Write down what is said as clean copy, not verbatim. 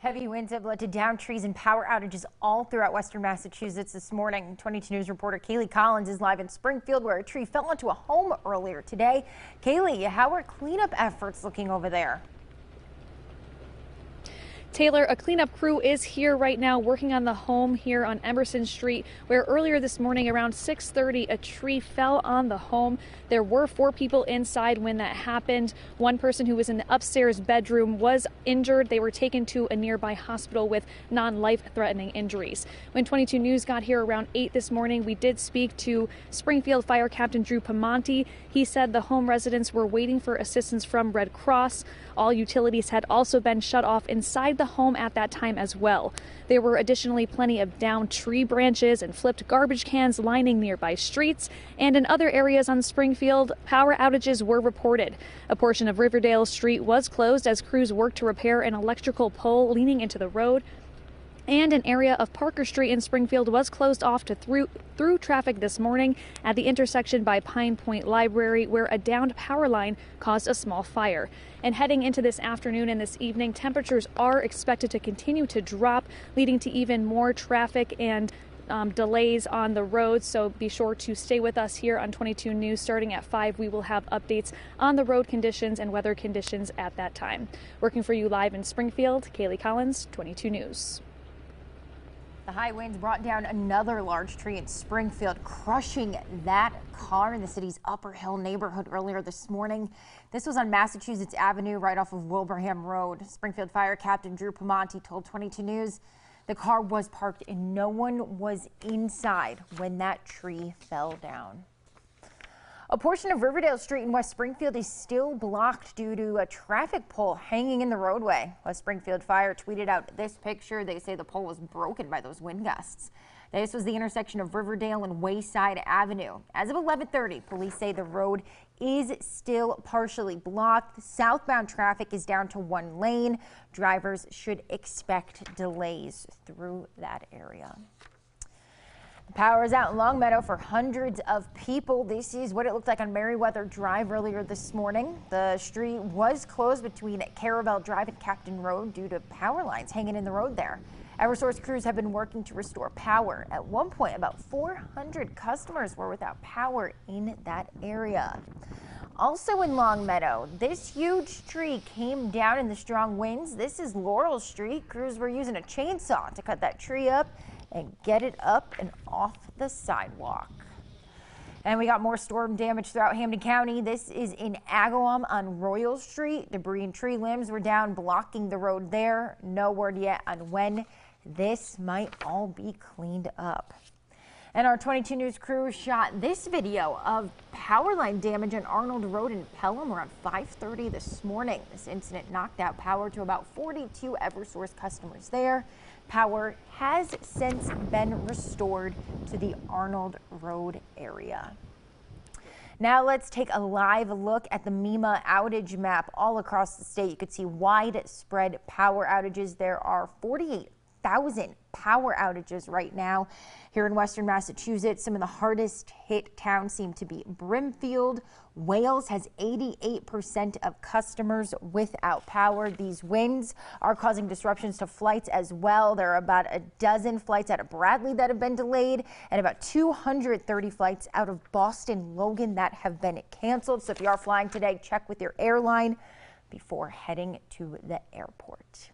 Heavy winds have led to downed trees and power outages all throughout western Massachusetts this morning. 22 News reporter Kaylee Collins is live in Springfield, where a tree fell into a home earlier today. Kaylee, how are cleanup efforts looking over there? Taylor, a cleanup crew is here right now working on the home here on Emerson Street, where earlier this morning around 6:30 a tree fell on the home. There were 4 people inside when that happened. One person who was in the upstairs bedroom was injured. They were taken to a nearby hospital with non-life-threatening injuries. When 22 News got here around 8 this morning, we did speak to Springfield Fire Captain Drew Pamonte. He said the home residents were waiting for assistance from Red Cross. All utilities had also been shut off inside the home at that time as well. There were additionally plenty of downed tree branches and flipped garbage cans lining nearby streets, and in other areas on Springfield, power outages were reported. A portion of Riverdale Street was closed as crews worked to repair an electrical pole leaning into the road. And an area of Parker Street in Springfield was closed off to through traffic this morning at the intersection by Pine Point Library, where a downed power line caused a small fire. And heading into this afternoon and this evening, temperatures are expected to continue to drop, leading to even more traffic and delays on the roads. So be sure to stay with us here on 22 News. Starting at 5, we will have updates on the road conditions and weather conditions at that time. Working for you live in Springfield, Kaylee Collins, 22 News. The high winds brought down another large tree in Springfield, crushing that car in the city's Upper Hill neighborhood earlier this morning. This was on Massachusetts Avenue, right off of Wilbraham Road. Springfield Fire Captain Drew Pamonte told 22 News the car was parked and no one was inside when that tree fell down. A portion of Riverdale Street in West Springfield is still blocked due to a traffic pole hanging in the roadway. West Springfield Fire tweeted out this picture. They say the pole was broken by those wind gusts. This was the intersection of Riverdale and Wayside Avenue. As of 11:30, police say the road is still partially blocked. Southbound traffic is down to 1 lane. Drivers should expect delays through that area. Power is out in Longmeadow for hundreds of people. This is what it looked like on Meriwether Drive earlier this morning. The street was closed between Caravel Drive and Captain Road due to power lines hanging in the road there. Eversource crews have been working to restore power. At one point, about 400 customers were without power in that area. Also in Longmeadow, this huge tree came down in the strong winds. This is Laurel Street. Crews were using a chainsaw to cut that tree up and get it up and off the sidewalk. And we got more storm damage throughout Hampden County. This is in Agawam on Royal Street. Debris and tree limbs were down, blocking the road there. No word yet on when this might all be cleaned up. And our 22 News crew shot this video of power line damage on Arnold Road in Pelham around 5:30 this morning. This incident knocked out power to about 42 Eversource customers there. Power has since been restored to the Arnold Road area. Now let's take a live look at the MEMA outage map all across the state. You could see widespread power outages. There are 48,000 power outages right now here in western Massachusetts. Some of the hardest hit towns seem to be Brimfield. Wales has 88% of customers without power. These winds are causing disruptions to flights as well. There are about a dozen flights out of Bradley that have been delayed and about 230 flights out of Boston Logan that have been canceled. So if you are flying today, check with your airline before heading to the airport.